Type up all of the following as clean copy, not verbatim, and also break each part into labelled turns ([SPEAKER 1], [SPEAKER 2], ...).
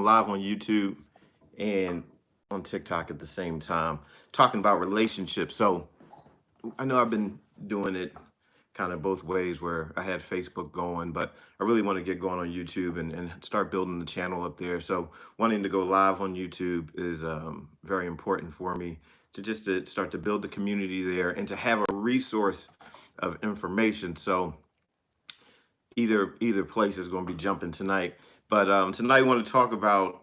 [SPEAKER 1] live on YouTube and on TikTok at the same time, talking about relationships. So I know I've been doing it kind of both ways where I had Facebook going, but I really want to get going on YouTube and start building the channel up there. So wanting to go live on YouTube is very important for me to start to build the community there and to have a resource of information. So either place is going to be jumping tonight. But tonight I want to talk about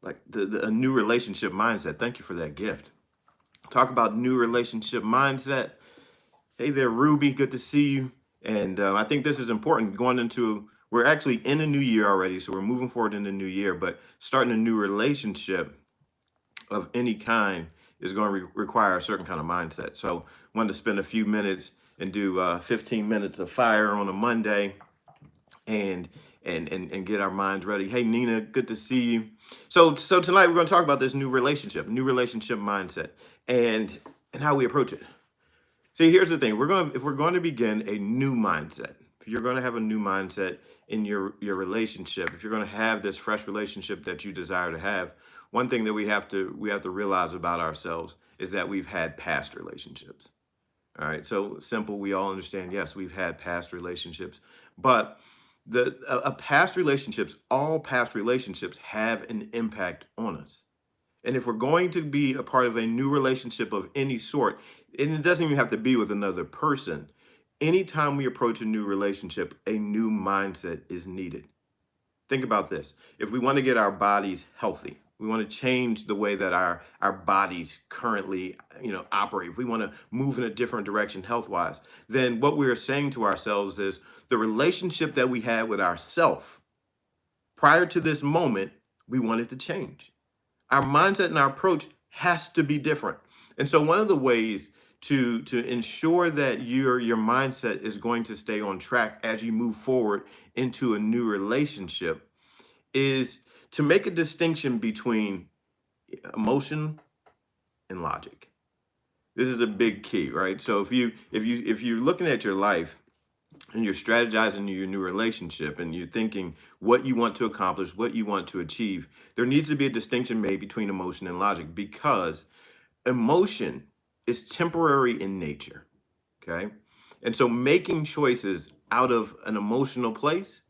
[SPEAKER 1] like a new relationship mindset. Thank you for that gift. Talk about new relationship mindset. Hey there, Ruby. Good to see you. And I think this is important going into, we're actually in a new year already. So we're moving forward in the new year, but starting a new relationship of any kind is going to require a certain kind of mindset. So wanted to spend a few minutes and do 15 minutes of fire on a Monday and and get our minds ready. Hey Nina, good to see you. So tonight we're going to talk about this new relationship mindset, and how we approach it. See, here's the thing: if we're going to begin a new mindset, if you're going to have a new mindset in your relationship, if you're going to have this fresh relationship that you desire to have, one thing that we have to realize about ourselves is that we've had past relationships. All right, so simple. We all understand. Yes, we've had past relationships, but all past relationships have an impact on us. And if we're going to be a part of a new relationship of any sort, and it doesn't even have to be with another person, anytime we approach a new relationship, a new mindset is needed. Think about this. If we want to get our bodies healthy, we want to change the way that our bodies currently, operate. If we want to move in a different direction health-wise, then what we're saying to ourselves is the relationship that we had with ourself prior to this moment, we want it to change. Our mindset and our approach has to be different. And so one of the ways to ensure that your mindset is going to stay on track as you move forward into a new relationship is to make a distinction between emotion and logic. This is a big key, right? So if you're looking at your life and you're strategizing your new relationship and you're thinking what you want to accomplish, what you want to achieve, there needs to be a distinction made between emotion and logic, because emotion is temporary in nature. Okay. And so making choices out of an emotional place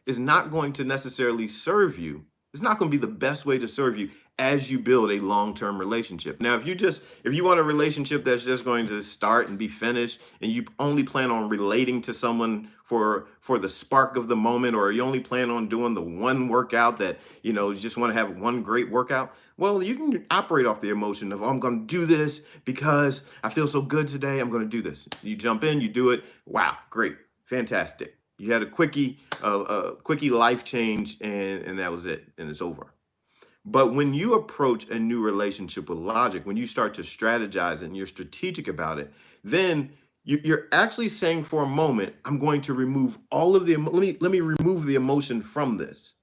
[SPEAKER 1] is not going to necessarily serve you. It's not going to be the best way to serve you as you build a long-term relationship. Now, if you want a relationship that's just going to start and be finished, and you only plan on relating to someone for the spark of the moment, or you only plan on doing the one workout that, you just want to have one great workout, well, you can operate off the emotion of, oh, I'm going to do this because I feel so good today. I'm going to do this. You jump in, you do it. Wow, great, fantastic. You had a quickie life change, and that was it, and it's over. But when you approach a new relationship with logic, when you start to strategize and you're strategic about it, then you're actually saying for a moment, I'm going to remove all of let me remove the emotion from this.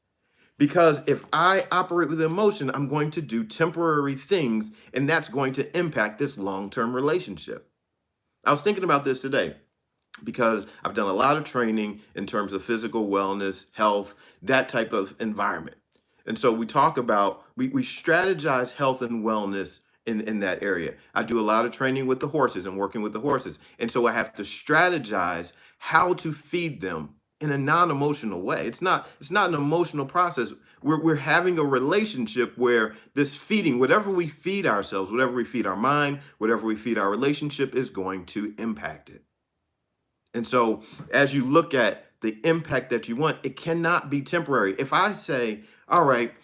[SPEAKER 1] Because if I operate with emotion, I'm going to do temporary things, and that's going to impact this long-term relationship. I was thinking about this today because I've done a lot of training in terms of physical wellness, health, that type of environment. And so we strategize health and wellness in that area. I do a lot of training with the horses and working with the horses. And so I have to strategize how to feed them in a non-emotional way. It's not an emotional process. We're having a relationship where this feeding, whatever we feed ourselves, whatever we feed our mind, whatever we feed our relationship, is going to impact it. And so as you look at the impact that you want, it cannot be temporary. If I say, all right,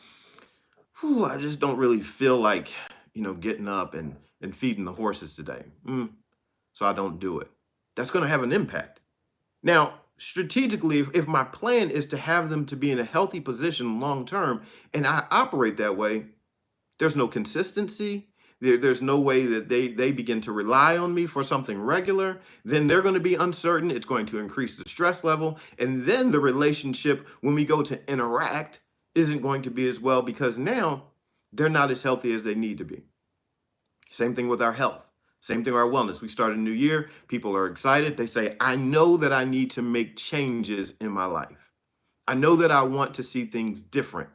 [SPEAKER 1] I just don't really feel like, getting up and feeding the horses today. So I don't do it. That's going to have an impact. Now, strategically, if my plan is to have them to be in a healthy position long term, and I operate that way, there's no consistency. There's no way that they begin to rely on me for something regular. Then they're going to be uncertain. It's going to increase the stress level. And then the relationship, when we go to interact, isn't going to be as well, because now they're not as healthy as they need to be. Same thing with our health. Same thing with our wellness. We start a new year. People are excited. They say, I know that I need to make changes in my life. I know that I want to see things different.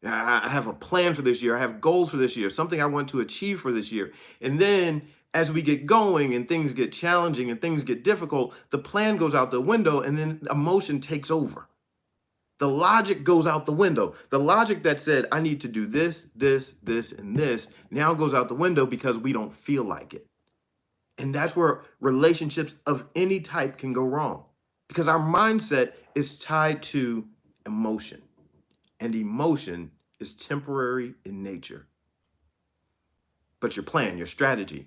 [SPEAKER 1] I have a plan for this year. I have goals for this year, something I want to achieve for this year. And then as we get going and things get challenging and things get difficult, the plan goes out the window and then emotion takes over. The logic goes out the window. The logic that said, I need to do this, this, this, and this now goes out the window because we don't feel like it. And that's where relationships of any type can go wrong because our mindset is tied to emotion, and emotion is temporary in nature. But your plan, your strategy,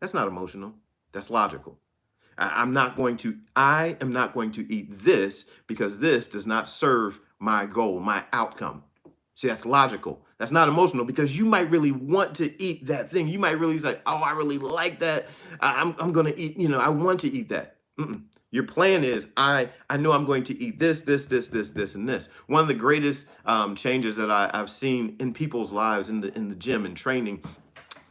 [SPEAKER 1] that's not emotional. That's logical. I am not going to eat this because this does not serve my goal, my outcome. See, that's logical. That's not emotional because you might really want to eat that thing. You might really say, oh, I really like that. I'm going to eat, I want to eat that. Your plan is, I know I'm going to eat this, this, this, this, this, and this. One of the greatest changes that I've seen in people's lives in the gym and training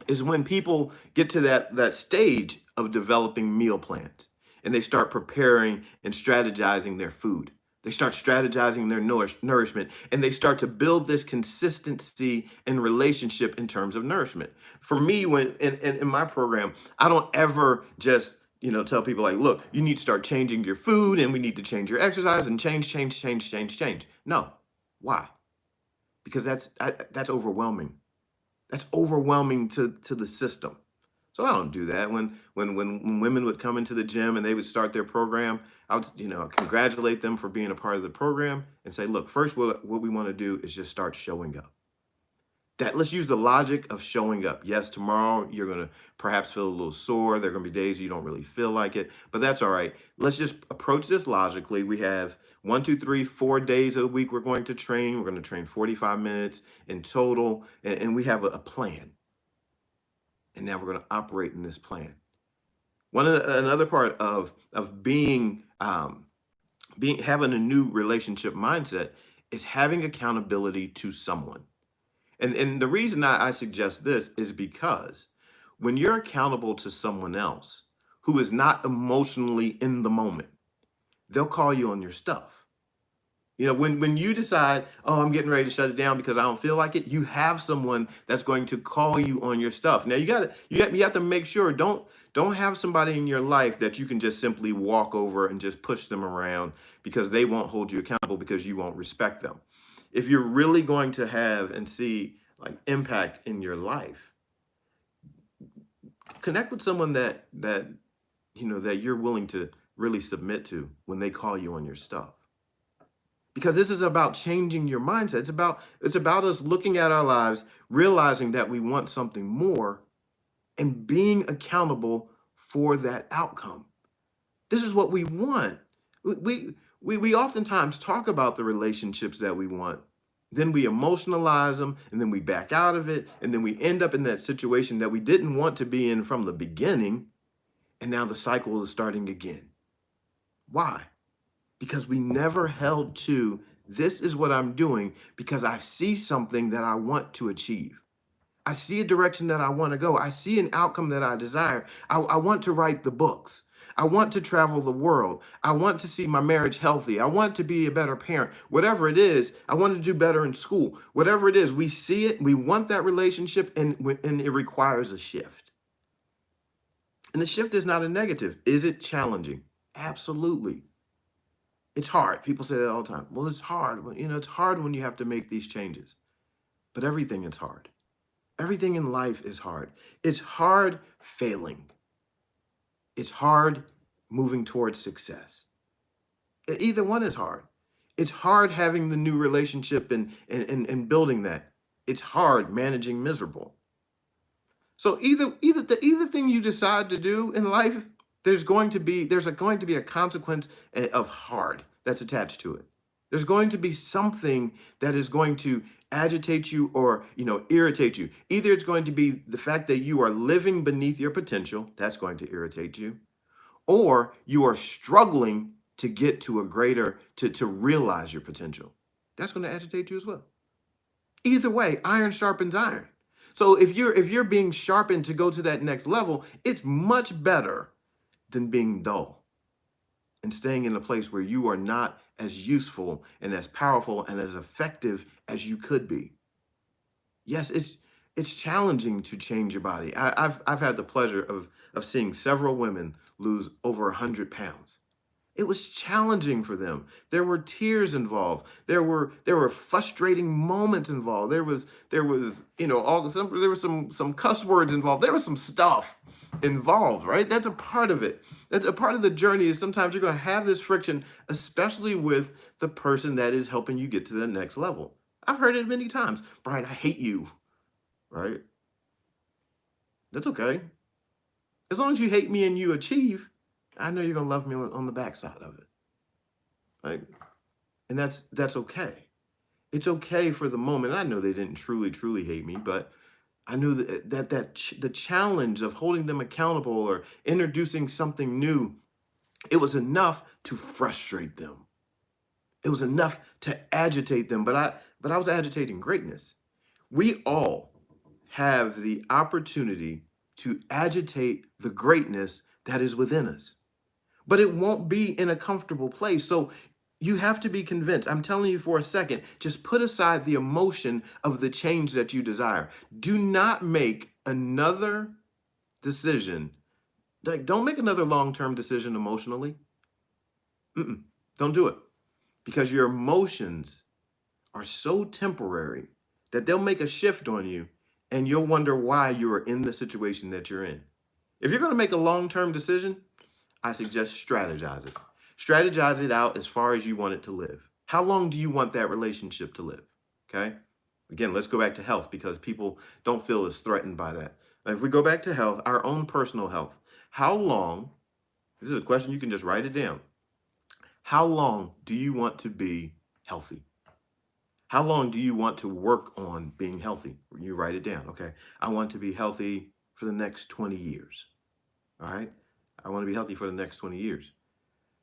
[SPEAKER 1] is when people get to that stage of developing meal plans and they start preparing and strategizing their food. They start strategizing their nourishment, and they start to build this consistency and relationship in terms of nourishment. For me, when in my program, I don't ever just tell people like, look, you need to start changing your food, and we need to change your exercise and change. No, why? Because that's overwhelming. That's overwhelming to the system. So I don't do that. When women would come into the gym and they would start their program, I would congratulate them for being a part of the program and say, look, first what we want to do is just start showing up. Let's use the logic of showing up. Yes, tomorrow you're going to perhaps feel a little sore. There are going to be days you don't really feel like it, but that's all right. Let's just approach this logically. We have 1, 2, 3, 4 days a week we're going to train. We're going to train 45 minutes in total, and we have a plan. And now we're going to operate in this plan. Another part of being having a new relationship mindset is having accountability to someone. And the reason I suggest this is because when you're accountable to someone else who is not emotionally in the moment, they'll call you on your stuff. When you decide, oh, I'm getting ready to shut it down because I don't feel like it, you have someone that's going to call you on your stuff. Now you have to make sure, don't have somebody in your life that you can just simply walk over and just push them around because they won't hold you accountable because you won't respect them. If you're really going to have and see like impact in your life, connect with someone that you're willing to really submit to when they call you on your stuff. Because this is about changing your mindset. It's about us looking at our lives, realizing that we want something more, and being accountable for that outcome. This is what we want. We oftentimes talk about the relationships that we want. Then we emotionalize them, and then we back out of it, and then we end up in that situation that we didn't want to be in from the beginning, and now the cycle is starting again. Why? Because we never held to, this is what I'm doing because I see something that I want to achieve. I see a direction that I want to go. I see an outcome that I desire. I want to write the books. I want to travel the world. I want to see my marriage healthy. I want to be a better parent. Whatever it is, I want to do better in school. Whatever it is, we see it, we want that relationship, and it requires a shift. And the shift is not a negative. Is it challenging? Absolutely. It's hard. People say that all the time. Well, it's hard. It's hard when you have to make these changes. But everything is hard. Everything in life is hard. It's hard failing. It's hard moving towards success. Either one is hard. It's hard having the new relationship and building that. It's hard managing miserable. So either thing you decide to do in life, there's going to be a consequence of hard that's attached to it. There's going to be something that is going to agitate you or irritate you. Either it's going to be the fact that you are living beneath your potential, that's going to irritate you, or you are struggling to get to a greater to realize your potential. That's going to agitate you as well. Either way, iron sharpens iron. So if you're being sharpened to go to that next level, it's much better than being dull. and staying in a place where you are not as useful and as powerful and as effective as you could be. Yes, it's challenging to change your body. I've had the pleasure of seeing several women lose over 100 pounds. It was challenging for them. There were tears involved. There were frustrating moments involved. There was there was some cuss words involved. There was some stuff involved, right? That's a part of it. That's a part of the journey. Is sometimes you're going to have this friction, especially with the person that is helping you get to the next level. I've heard it many times. Brian, I hate you, right? That's okay. As long as you hate me and you achieve, I know you're gonna love me on the backside of it, right? And that's okay. It's okay for the moment. I know they didn't truly hate me, but I knew the challenge of holding them accountable or introducing something new, it was enough to frustrate them. It was enough to agitate them, but I was agitating greatness. We all have the opportunity to agitate the greatness that is within us, but it won't be in a comfortable place. So you have to be convinced. I'm telling you for a second, just put aside the emotion of the change that you desire. Do not make another decision. Like, don't make another long term decision emotionally. Mm-mm, don't do it, because your emotions are so temporary that they'll make a shift on you and you'll wonder why you are in the situation that you're in. If you're going to make a long term decision, I suggest strategize it. Strategize it out as far as you want it to live. How long do you want that relationship to live? Okay. Again, let's go back to health because people don't feel as threatened by that. Now, if we go back to health, our own personal health, how long, this is a question you can just write it down. How long do you want to be healthy? How long do you want to work on being healthy? You write it down. Okay. I want to be healthy for the next 20 years. All right. I want to be healthy for the next 20 years.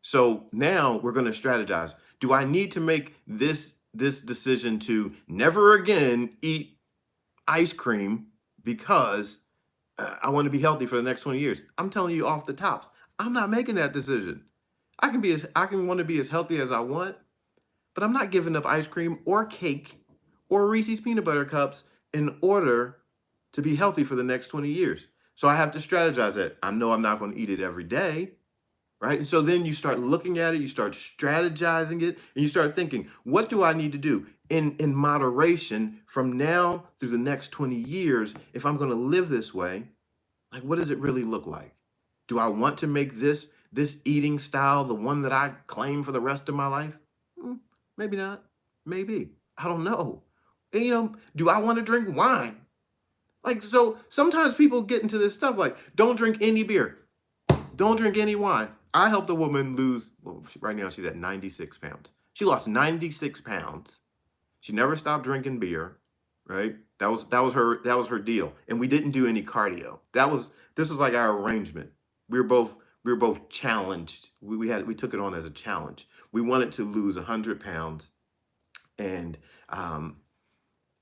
[SPEAKER 1] So now we're going to strategize. Do I need to make this decision to never again eat ice cream because I want to be healthy for the next 20 years? I'm telling you off the tops, I'm not making that decision. I can want to be as healthy as I want, but I'm not giving up ice cream or cake or Reese's peanut butter cups in order to be healthy for the next 20 years. So I have to strategize that. I know I'm not going to eat it every day, right? And so then you start looking at it, you start strategizing it, and you start thinking, what do I need to do in moderation from now through the next 20 years if I'm going to live this way? Like, what does it really look like? Do I want to make this eating style the one that I claim for the rest of my life? Maybe not. Maybe. I don't know. And, do I want to drink wine? Like, so sometimes people get into this stuff like, don't drink any beer. Don't drink any wine. I helped a woman lose, well, right now she's at 96 pounds. She lost 96 pounds. She never stopped drinking beer, right? That was her deal. And we didn't do any cardio. This was like our arrangement. We were both challenged. We took it on as a challenge. We wanted to lose 100 pounds, and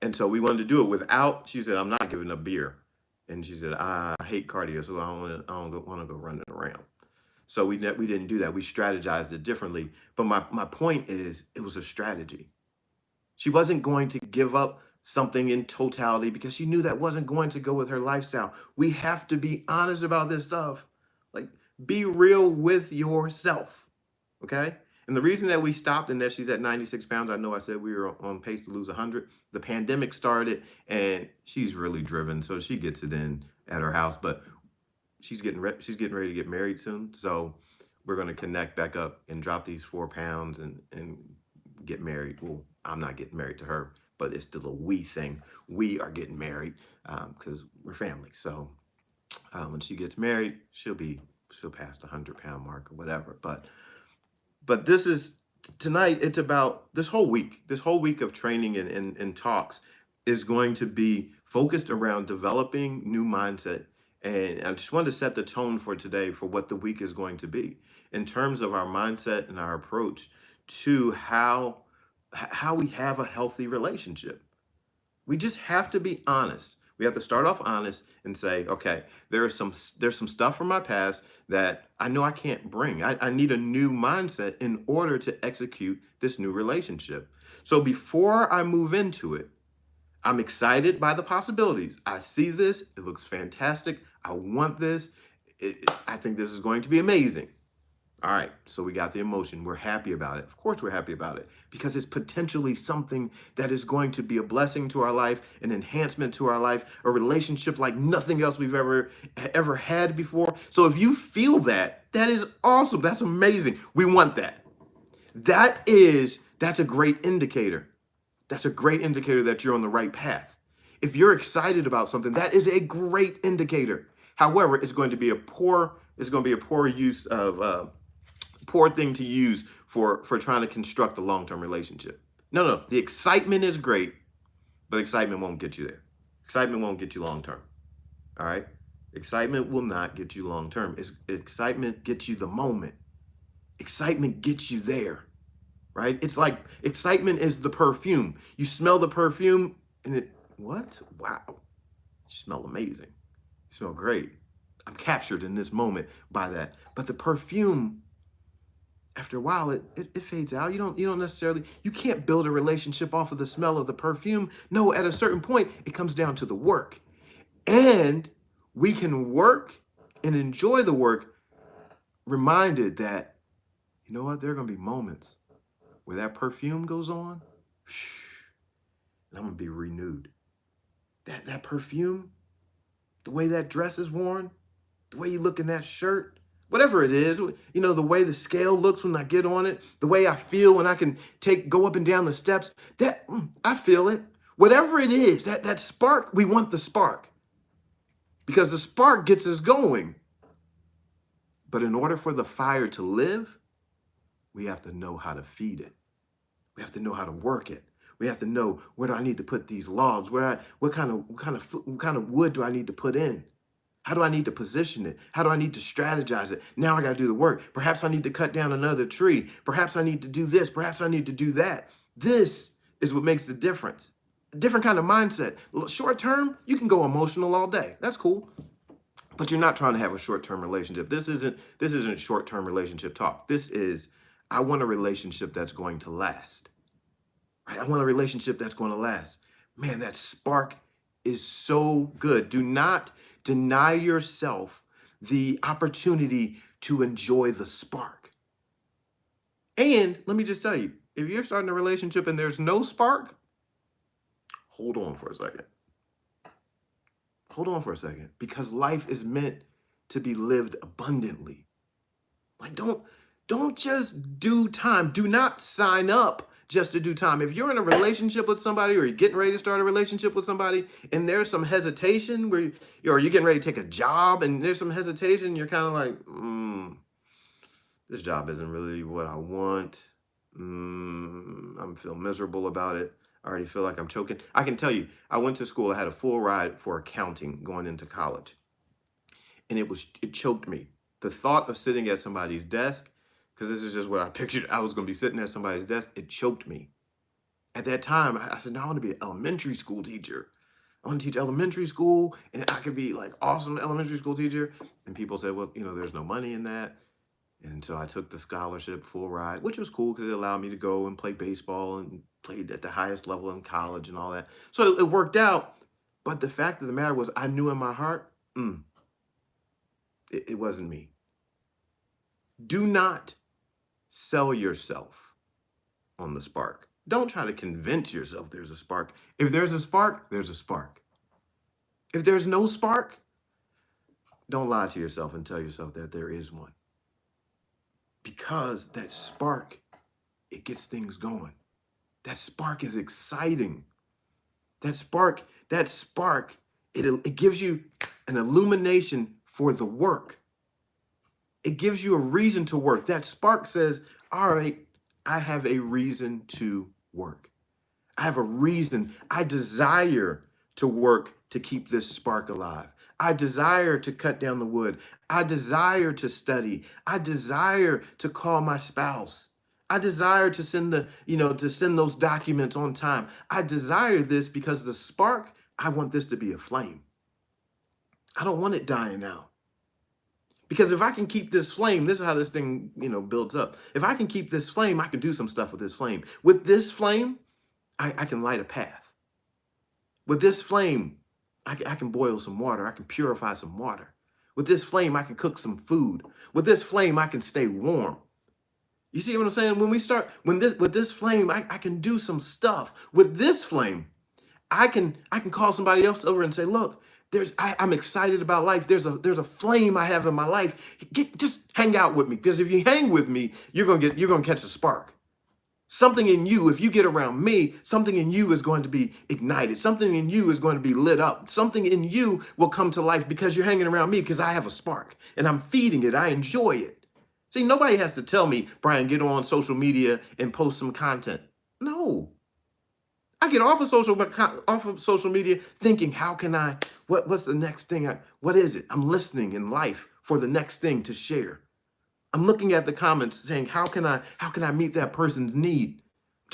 [SPEAKER 1] and so we wanted to do it without. She said, "I'm not giving up beer," and she said, "I hate cardio, so I don't want to go running around." So we didn't do that. We strategized it differently. But my point is, it was a strategy. She wasn't going to give up something in totality because she knew that wasn't going to go with her lifestyle. We have to be honest about this stuff. Like, be real with yourself. Okay. And the reason that we stopped and that she's at 96 pounds, I know I said we were on pace to lose 100. The pandemic started and she's really driven. So she gets it in at her house, but she's getting ready to get married soon. So we're going to connect back up and drop these 4 pounds and get married. Well, I'm not getting married to her, but it's still a we thing. We are getting married because we're family. So when she gets married, she'll pass the 100 pound mark or whatever. But this is tonight. It's about this whole week. This whole week of training and talks is going to be focused around developing new mindset. And I just wanted to set the tone for today for what the week is going to be in terms of our mindset and our approach to how we have a healthy relationship. We just have to be honest. We have to start off honest and say, okay, there's some stuff from my past that I know I can't bring. I need a new mindset in order to execute this new relationship. So before I move into it, I'm excited by the possibilities. I see this. It looks fantastic. I want this. I think this is going to be amazing. All right, so we got the emotion. We're happy about it. Of course, we're happy about it because it's potentially something that is going to be a blessing to our life, an enhancement to our life, a relationship like nothing else we've ever had before. So if you feel that, that is awesome. That's amazing. We want that. That's a great indicator. That's a great indicator that you're on the right path. If you're excited about something, that is a great indicator. However, it's going to be a poor use of poor thing to use for trying to construct a long-term relationship. No, the excitement is great, but excitement won't get you there. Excitement won't get you long-term. All right? Excitement will not get you long-term. Excitement gets you the moment. Excitement gets you there. Right? It's like excitement is the perfume. You smell the perfume and what? Wow. You smell amazing. You smell great. I'm captured in this moment by that. But the perfume, after a while, it fades out. You don't necessarily, you can't build a relationship off of the smell of the perfume. No, at a certain point, it comes down to the work. And we can work and enjoy the work, reminded that, you know what, there are going to be moments where that perfume goes on, and I'm going to be renewed. That perfume, the way that dress is worn, the way you look in that shirt, whatever it is, you know, the way the scale looks when I get on it, the way I feel when I can go up and down the steps, I feel it. Whatever it is, that spark, we want the spark because the spark gets us going. But in order for the fire to live, we have to know how to feed it. We have to know how to work it. We have to know, where do I need to put these logs? What kind of wood do I need to put in? How do I need to position it? How do I need to strategize it? Now I got to do the work. Perhaps I need to cut down another tree. Perhaps I need to do this. Perhaps I need to do that. This is what makes the difference. A different kind of mindset. Short term, you can go emotional all day. That's cool. But you're not trying to have a short-term relationship. This isn't short-term relationship talk. This is, I want a relationship that's going to last. Right? I want a relationship that's going to last. Man, that spark is so good. Do not deny yourself the opportunity to enjoy the spark. And let me just tell you, if you're starting a relationship and there's no spark, hold on for a second. Hold on for a second, because life is meant to be lived abundantly. Like, don't just do time. Do not sign up just to do time. If you're in a relationship with somebody, or you're getting ready to start a relationship with somebody, and there's some hesitation or you're getting ready to take a job and there's some hesitation, you're kind of like, this job isn't really what I want. I'm feeling miserable about it. I already feel like I'm choking. I can tell you, I went to school. I had a full ride for accounting going into college, and it choked me. The thought of sitting at somebody's desk, because this is just what I pictured I was going to be sitting at somebody's desk, it choked me. At that time, I said, no, I want to be an elementary school teacher. I want to teach elementary school, and I could be like awesome elementary school teacher. And people said, well, there's no money in that. And so I took the scholarship full ride, which was cool because it allowed me to go and play baseball and played at the highest level in college and all that. So it worked out. But the fact of the matter was, I knew in my heart, it wasn't me. Do not sell yourself on the spark. Don't try to convince yourself there's a spark. If there's a spark, there's a spark. If there's no spark, don't lie to yourself and tell yourself that there is one. Because that spark, it gets things going. That spark is exciting. That spark, it gives you an illumination for the work. It gives you a reason to work. That spark says, all right, I have a reason to work. I have a reason. I desire to work to keep this spark alive. I desire to cut down the wood. I desire to study. I desire to call my spouse. I desire to send to send those documents on time. I desire this because the spark I want this to be a flame. I don't want it dying out. Because if I can keep this flame, this is how this thing, builds up. If I can keep this flame, I can do some stuff with this flame. With this flame, I can light a path. With this flame, I can boil some water. I can purify some water. With this flame, I can cook some food. With this flame, I can stay warm. You see what I'm saying? With this flame, I can do some stuff. With this flame, I can call somebody else over and say, look, I'm excited about life. There's a flame I have in my life. Just hang out with me, because if you hang with me, you're gonna catch a spark. Something in you, if you get around me, something in you is going to be ignited. Something in you is going to be lit up. Something in you will come to life because you're hanging around me, because I have a spark and I'm feeding it. I enjoy it. See, nobody has to tell me, Brian, get on social media and post some content. No. I get off of social media thinking, how can what's the next thing? What is it? I'm listening in life for the next thing to share. I'm looking at the comments saying, how can I meet that person's need?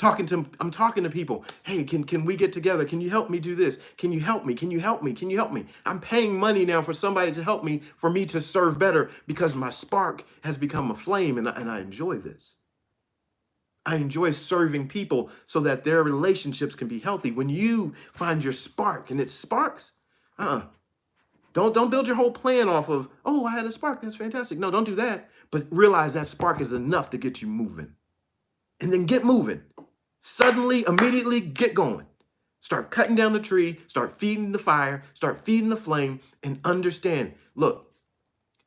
[SPEAKER 1] I'm talking to people. Hey, can we get together? Can you help me do this? Can you help me? Can you help me? Can you help me? I'm paying money now for somebody to help me, for me to serve better, because my spark has become a flame, and I enjoy this. I enjoy serving people so that their relationships can be healthy. When you find your spark and it sparks, don't build your whole plan off of, oh, I had a spark, that's fantastic. No, don't do that. But realize that spark is enough to get you moving. And then get moving. Suddenly, immediately get going. Start cutting down the tree, start feeding the fire, start feeding the flame, and understand. Look,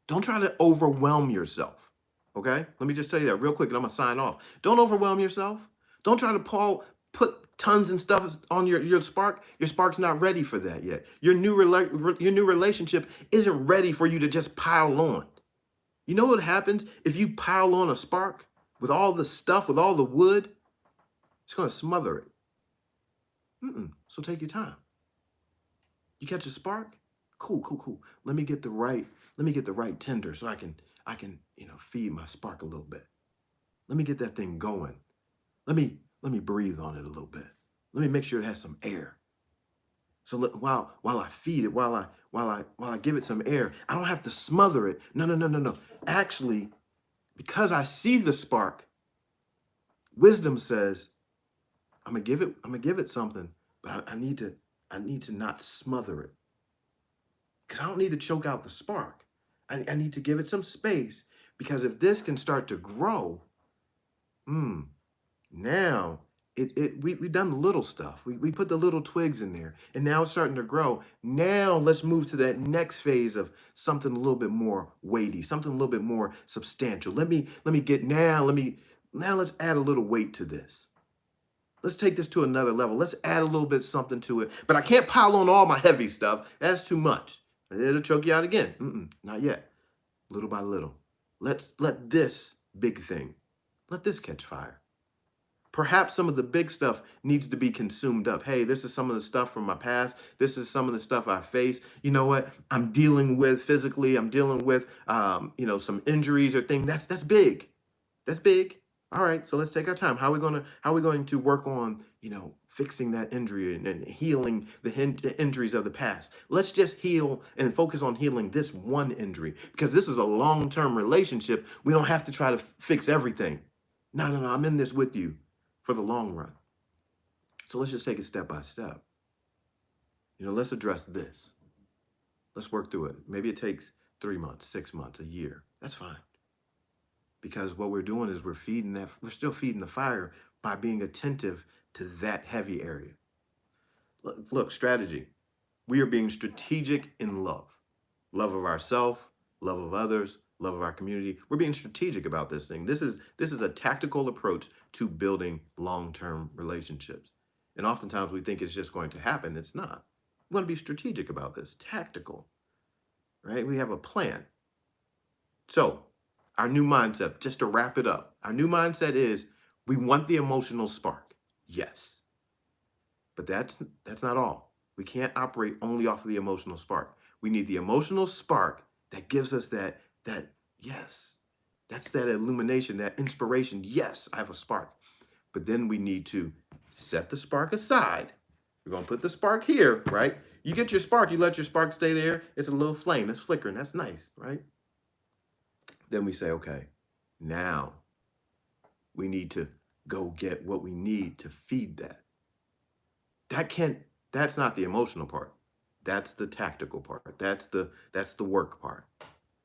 [SPEAKER 1] don't try to overwhelm yourself. Okay? Let me just tell you that real quick, and I'm going to sign off. Don't overwhelm yourself. Don't try to put tons and stuff on your spark. Your spark's not ready for that yet. Your new relationship isn't ready for you to just pile on. You know what happens if you pile on a spark with all the stuff, with all the wood? It's going to smother it. So take your time. You catch a spark? Cool. Let me get the right tinder so I can feed my spark a little bit. Let me get that thing going. Let me breathe on it a little bit. Let me make sure it has some air. So while I feed it, while I give it some air, I don't have to smother it. No. Actually, because I see the spark, wisdom says, I'm gonna give it something, but I need to not smother it. Because I don't need to choke out the spark. I need to give it some space, because if this can start to grow, now we've done the little stuff. We put the little twigs in there, and now it's starting to grow. Now let's move to that next phase of something a little bit more weighty, something a little bit more substantial. Now let's add a little weight to this. Let's take this to another level. Let's add a little bit something to it. But I can't pile on all my heavy stuff. That's too much. It'll choke you out again. Not yet. Little by little. Let this big thing, let this catch fire. Perhaps some of the big stuff needs to be consumed up. Hey, this is some of the stuff from my past. This is some of the stuff I face. You know what? I'm dealing with physically. I'm dealing with, some injuries or things. That's big. That's big. All right. So let's take our time. How are we going to work on, fixing that injury and healing the injuries of the past? Let's just heal and focus on healing this one injury, because this is a long-term relationship. We don't have to try to fix everything. No. I'm in this with you for the long run. So let's just take it step by step. Let's address this. Let's work through it. Maybe it takes 3 months, 6 months, a year. That's fine. Because what we're doing is we're still feeding the fire by being attentive to that heavy area. Look, strategy. We are being strategic in love. Love of ourselves, love of others, love of our community. We're being strategic about this thing. This is a tactical approach to building long-term relationships. And oftentimes we think it's just going to happen. It's not. We want to be strategic about this, tactical, right? We have a plan. So our new mindset, just to wrap it up, our new mindset is we want the emotional spark. Yes. But that's not all. We can't operate only off of the emotional spark. We need the emotional spark that gives us that yes, that's that illumination, that inspiration. Yes, I have a spark. But then we need to set the spark aside. We're going to put the spark here, right? You get your spark, you let your spark stay there. It's a little flame, it's flickering. That's nice, right? Then we say, okay, now we need to go get what we need to feed that. That can't, that's not the emotional part. That's the tactical part. That's the work part.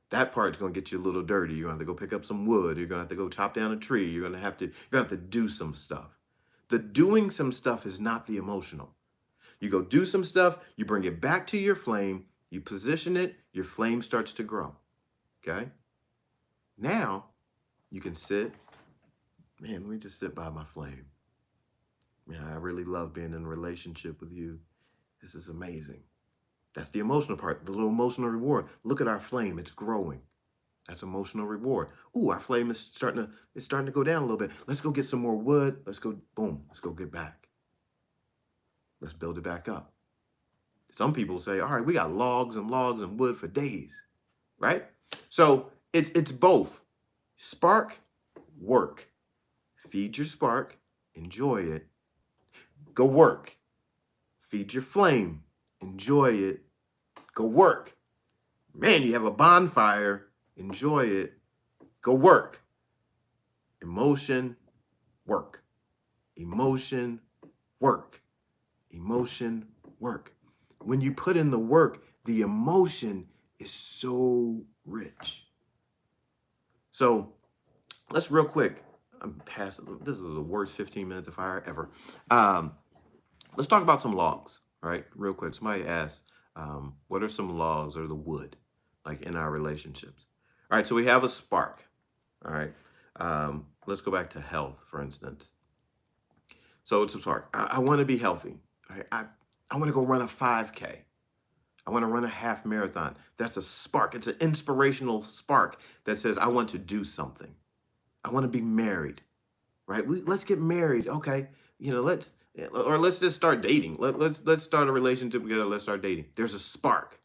[SPEAKER 1] That part's gonna get you a little dirty. You're gonna have to go pick up some wood. You're gonna have to go chop down a tree. You're gonna have to do some stuff. The doing some stuff is not the emotional. You go do some stuff, you bring it back to your flame, you position it, your flame starts to grow. Okay? Now you can sit, man, let me just sit by my flame. Man, I really love being in a relationship with you. This is amazing. That's the emotional part, the little emotional reward. Look at our flame, it's growing. That's emotional reward. Ooh, our flame is starting to go down a little bit. Let's go get some more wood. Let's go, boom, let's go get back. Let's build it back up. Some people say, all right, we got logs and wood for days, right? So it's both. Spark, work. Feed your spark, enjoy it. Go work. Feed your flame, enjoy it. Go work. Man, you have a bonfire, enjoy it. Go work. Emotion, work. Emotion, work. Emotion, work. When you put in the work, the emotion is so rich. So let's real quick, I'm passing, this is the worst 15 minutes of fire ever. Let's talk about some logs, right? Real quick. Somebody asked, what are some logs or the wood, like in our relationships? All right, so we have a spark. All right. Let's go back to health, for instance. So it's a spark. I want to be healthy. Right? I want to go run a 5K. I want to run a half marathon. That's a spark. It's an inspirational spark that says, I want to do something. I want to be married, right? Let's get married. Okay. Let's just start dating. Let's start a relationship together. Let's start dating. There's a spark.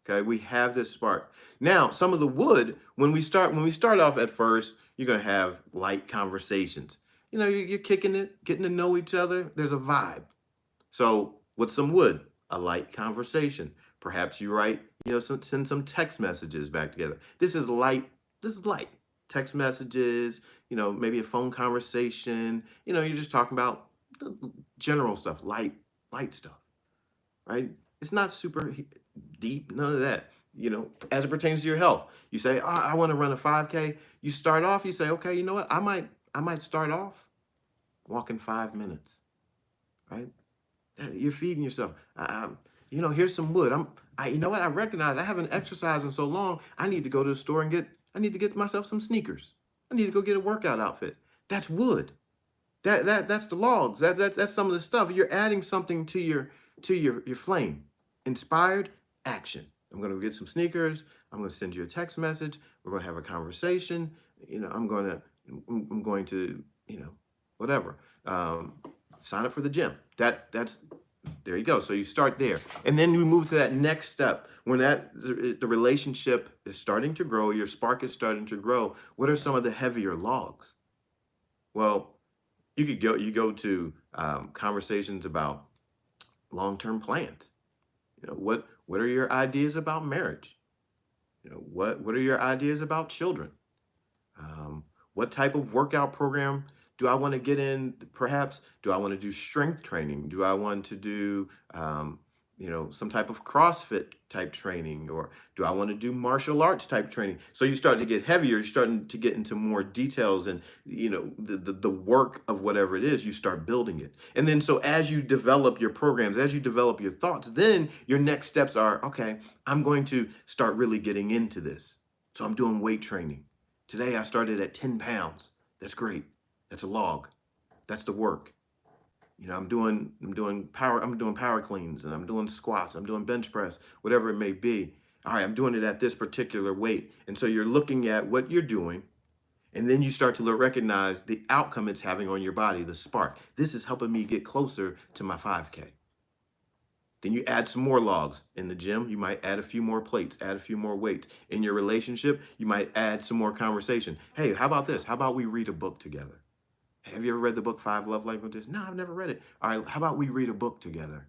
[SPEAKER 1] Okay. We have this spark. Now, some of the wood, when we start off at first, you're going to have light conversations. You're kicking it, getting to know each other. There's a vibe. So with some wood, a light conversation. Perhaps you write, send some text messages back together. This is light. Text messages, maybe a phone conversation. You're just talking about the general stuff, light stuff, right? It's not super deep, none of that. As it pertains to your health, you say, I want to run a 5K. You start off, you say, okay, you know what? I might start off walking 5 minutes, right? You're feeding yourself. Here's some wood. You know what? I recognize I haven't exercised in so long. I need to go to the store and I need to get myself some sneakers. I need to go get a workout outfit. That's wood. That's the logs. That's some of the stuff. You're adding something to your flame. Inspired action. I'm going to get some sneakers. I'm going to send you a text message. We're going to have a conversation. I'm going to whatever. Sign up for the gym. That's there you go. So you start there. And then we move to that next step. When the relationship is starting to grow, your spark is starting to grow, what are some of the heavier logs? Well, you go to conversations about long-term plans. What are your ideas about marriage? What are your ideas about children? What type of workout program do I want to get in? Perhaps, do I want to do strength training? Do I want to do, some type of CrossFit type training? Or do I want to do martial arts type training? So you start to get heavier, you're starting to get into more details and, the work of whatever it is, you start building it. And then, so as you develop your programs, as you develop your thoughts, then your next steps are, okay, I'm going to start really getting into this. So I'm doing weight training. Today I started at 10 pounds. That's great. That's a log. That's the work. I'm doing power cleans, and I'm doing squats, I'm doing bench press, whatever it may be. All right, I'm doing it at this particular weight. And so you're looking at what you're doing, and then you start to recognize the outcome it's having on your body, the spark. This is helping me get closer to my 5K. Then you add some more logs. In the gym, you might add a few more plates, add a few more weights. In your relationship, you might add some more conversation. Hey, how about this? How about we read a book together? Have you ever read the book 5 Love Languages? No, I've never read it. All right, how about we read a book together?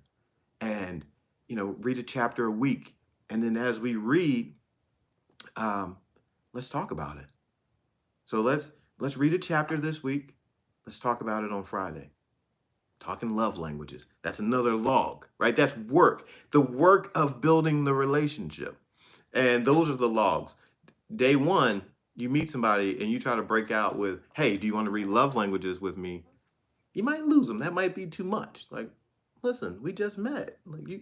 [SPEAKER 1] And read a chapter a week. And then as we read, um, let's talk about it. So let's read a chapter this week. Let's talk about it on Friday. Talking love languages. That's another log, right? That's work. The work of building the relationship. And those are the logs. Day one, you meet somebody and you try to break out with, hey, do you want to read love languages with me? You might lose them. That might be too much. Like, listen, we just met. Like you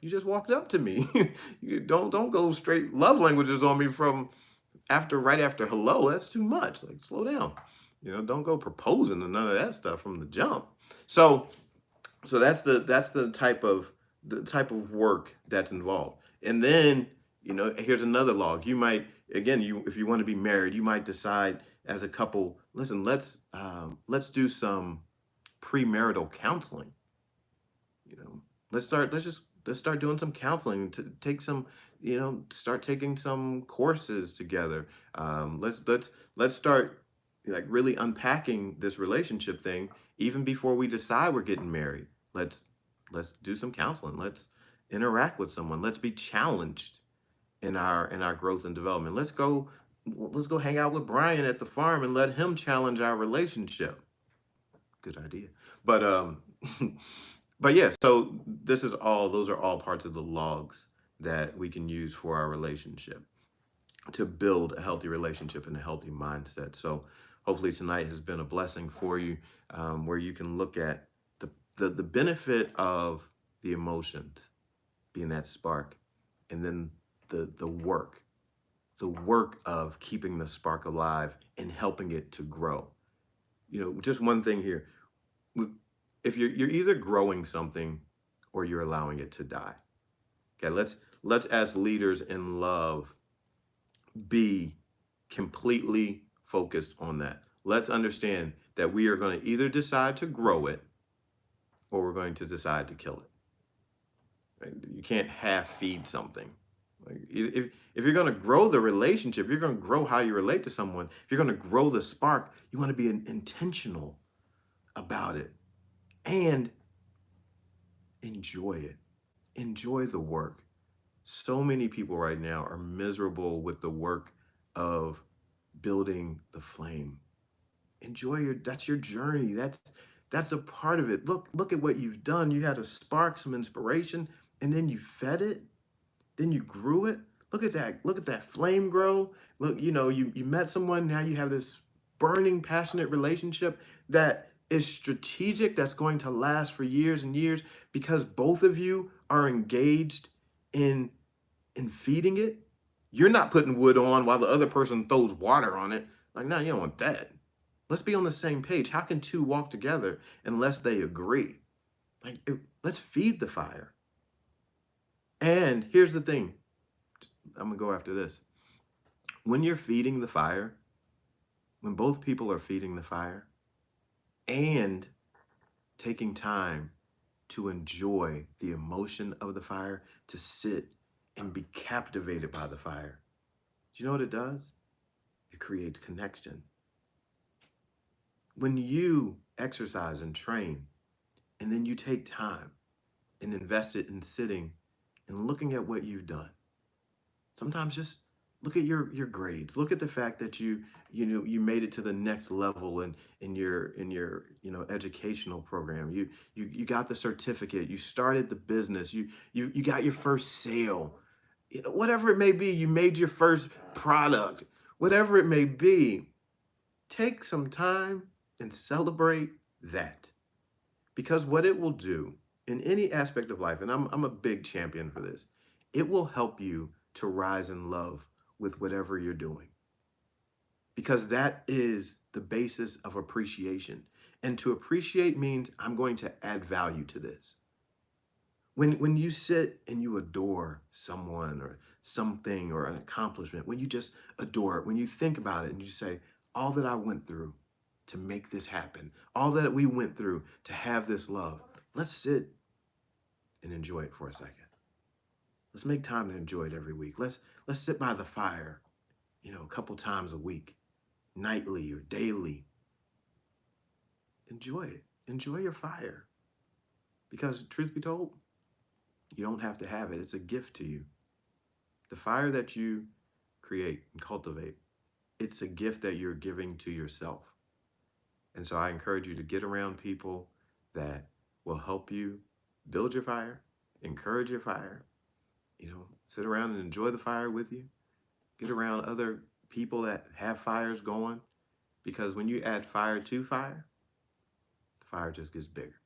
[SPEAKER 1] just walked up to me. You don't go straight love languages on me from right after hello. That's too much. Like, slow down. Don't go proposing and none of that stuff from the jump. So that's the type of work that's involved. And then, here's another log. You might, again, if you want to be married, you might decide as a couple, listen, let's do some premarital counseling. Let's start doing some counseling, to take some, start taking some courses together. Let's start, like, really unpacking this relationship thing even before we decide we're getting married. Let's do some counseling. Let's interact with someone. Let's be challenged in our growth and development. Let's go hang out with Brian at the farm and let him challenge our relationship. Good idea. But but yeah, so those are all parts of the logs that we can use for our relationship to build a healthy relationship and a healthy mindset. So hopefully tonight has been a blessing for you, where you can look at the benefit of the emotions being that spark, and then the work of keeping the spark alive and helping it to grow. Just one thing here. If you're either growing something or you're allowing it to die. Okay, let's as leaders in love be completely focused on that. Let's understand that we are going to either decide to grow it or we're going to decide to kill it. Right? You can't half feed something. Like, if you're going to grow the relationship, you're going to grow how you relate to someone. If you're going to grow the spark, you want to be intentional about it and enjoy it. Enjoy the work. So many people right now are miserable with the work of building the flame. That's your journey. That's a part of it. Look at what you've done. You had a spark, some inspiration, and then you fed it, then you grew it. Look at that. Look at that flame grow. Look, you met someone, now you have this burning, passionate relationship that is strategic, that's going to last for years and years because both of you are engaged in feeding it. You're not putting wood on while the other person throws water on it. Like, no, you don't want that. Let's be on the same page. How can two walk together unless they agree? Like, let's feed the fire. And here's the thing. I'm going to go after this. When you're feeding the fire, when both people are feeding the fire and taking time to enjoy the emotion of the fire, to sit and be captivated by the fire, do you know what it does? It creates connection. When you exercise and train, and then you take time and invest it in sitting and looking at what you've done, sometimes just look at your grades. Look at the fact that you made it to the next level in your educational program. You got the certificate. You started the business. You got your first sale. Whatever it may be, you made your first product. Whatever it may be, take some time and celebrate that. Because what it will do in any aspect of life, and I'm a big champion for this, it will help you to rise in love with whatever you're doing. Because that is the basis of appreciation. And to appreciate means I'm going to add value to this. When you sit and you adore someone or something or an accomplishment, when you just adore it, when you think about it and you say, all that I went through to make this happen, all that we went through to have this love, let's sit and enjoy it for a second. Let's make time to enjoy it every week. Let's sit by the fire, a couple times a week, nightly or daily. Enjoy it. Enjoy your fire. Because truth be told, You don't have to have it. It's a gift to you. The fire that you create and cultivate, it's a gift that you're giving to yourself. And so I encourage you to get around people that will help you build your fire, encourage your fire, sit around and enjoy the fire with you. Get around other people that have fires going, because when you add fire to fire, the fire just gets bigger.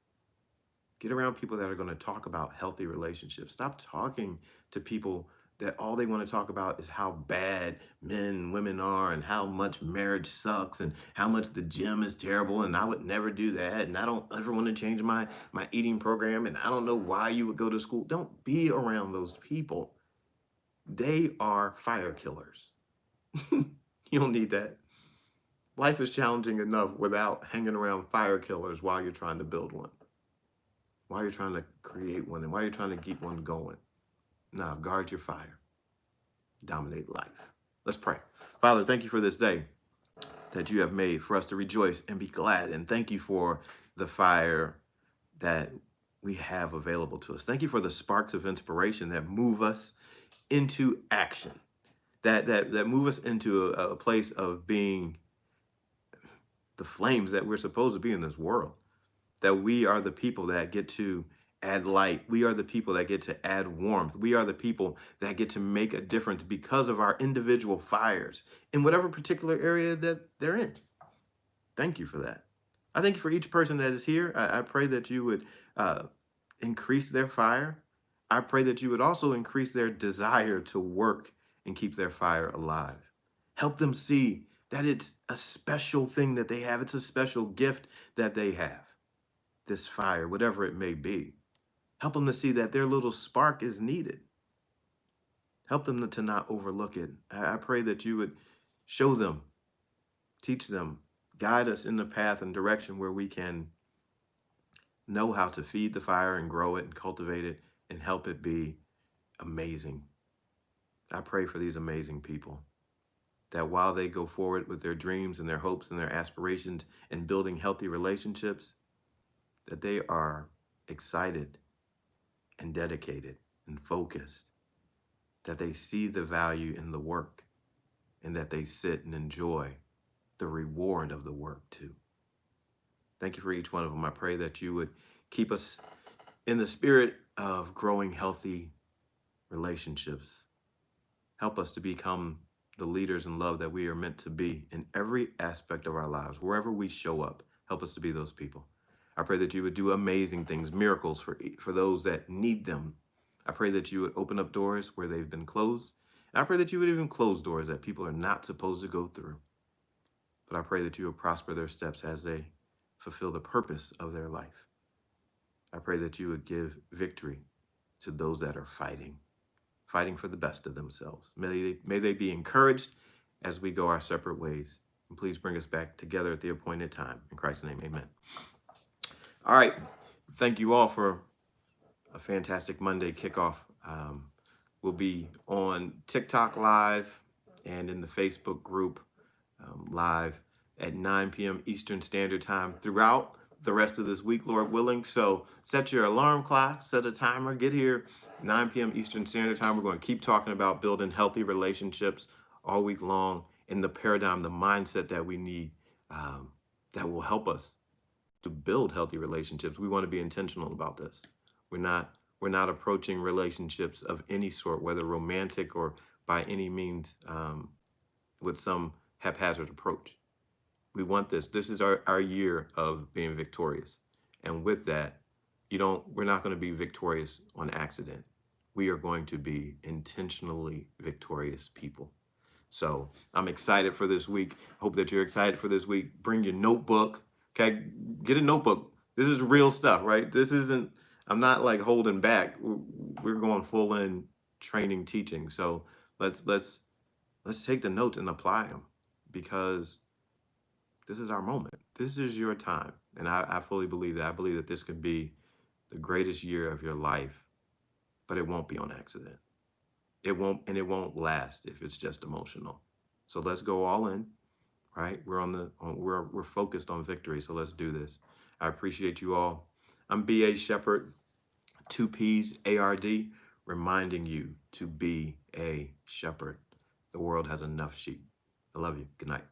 [SPEAKER 1] Get around people that are going to talk about healthy relationships. Stop talking to people that all they want to talk about is how bad men and women are and how much marriage sucks and how much the gym is terrible and I would never do that and I don't ever want to change my eating program and I don't know why you would go to school. Don't be around those people. They are fire killers. You don't need that. Life is challenging enough without hanging around fire killers while you're trying to build one, while you're trying to create one, and while you're trying to keep one going. Now, guard your fire. Dominate life. Let's pray. Father, thank you for this day that you have made for us to rejoice and be glad. And thank you for the fire that we have available to us. Thank you for the sparks of inspiration that move us into action, that move us into a place of being the flames that we're supposed to be in this world, that we are the people that get to add light. We are the people that get to add warmth. We are the people that get to make a difference because of our individual fires in whatever particular area that they're in. Thank you for that. I thank you for each person that is here. I pray that you would increase their fire. I pray that you would also increase their desire to work and keep their fire alive. Help them see that it's a special thing that they have. It's a special gift that they have. This fire, whatever it may be. Help them to see that their little spark is needed. Help them to not overlook it. I pray that you would show them, teach them, guide us in the path and direction where we can know how to feed the fire and grow it and cultivate it and help it be amazing. I pray for these amazing people, that while they go forward with their dreams and their hopes and their aspirations and building healthy relationships, that they are excited and dedicated and focused, that they see the value in the work and that they sit and enjoy the reward of the work too. Thank you for each one of them. I pray that you would keep us in the spirit of growing healthy relationships. Help us to become the leaders in love that we are meant to be in every aspect of our lives. Wherever we show up, help us to be those people. I pray that you would do amazing things, miracles for those that need them. I pray that you would open up doors where they've been closed. And I pray that you would even close doors that people are not supposed to go through. But I pray that you would prosper their steps as they fulfill the purpose of their life. I pray that you would give victory to those that are fighting for the best of themselves. May they be encouraged as we go our separate ways. And please bring us back together at the appointed time. In Christ's name, amen. All right. Thank you all for a fantastic Monday kickoff. We'll be on TikTok live and in the Facebook group live at 9 p.m. Eastern Standard Time throughout the rest of this week, Lord willing. So set your alarm clock, set a timer, get here 9 p.m. Eastern Standard Time. We're going to keep talking about building healthy relationships all week long in the paradigm, the mindset that we need that will help us to build healthy relationships. We want to be intentional about this. We're not approaching relationships of any sort, whether romantic or by any means with some haphazard approach. We want this. This is our year of being victorious. And with that, we're not going to be victorious on accident. We are going to be intentionally victorious people. So I'm excited for this week. Hope that you're excited for this week. Bring your notebook. Okay, get a notebook. This is real stuff, right? I'm not like holding back. We're going full in training, teaching. So let's take the notes and apply them, because this is our moment. This is your time. And I fully believe that. I believe that this could be the greatest year of your life, but it won't be on accident. It won't last if it's just emotional. So let's go all in, right? We're focused on victory. So let's do this. I appreciate you all. I'm B.A. Shepherd. Two P's, ARD, reminding you to be a shepherd. The world has enough sheep. I love you. Good night.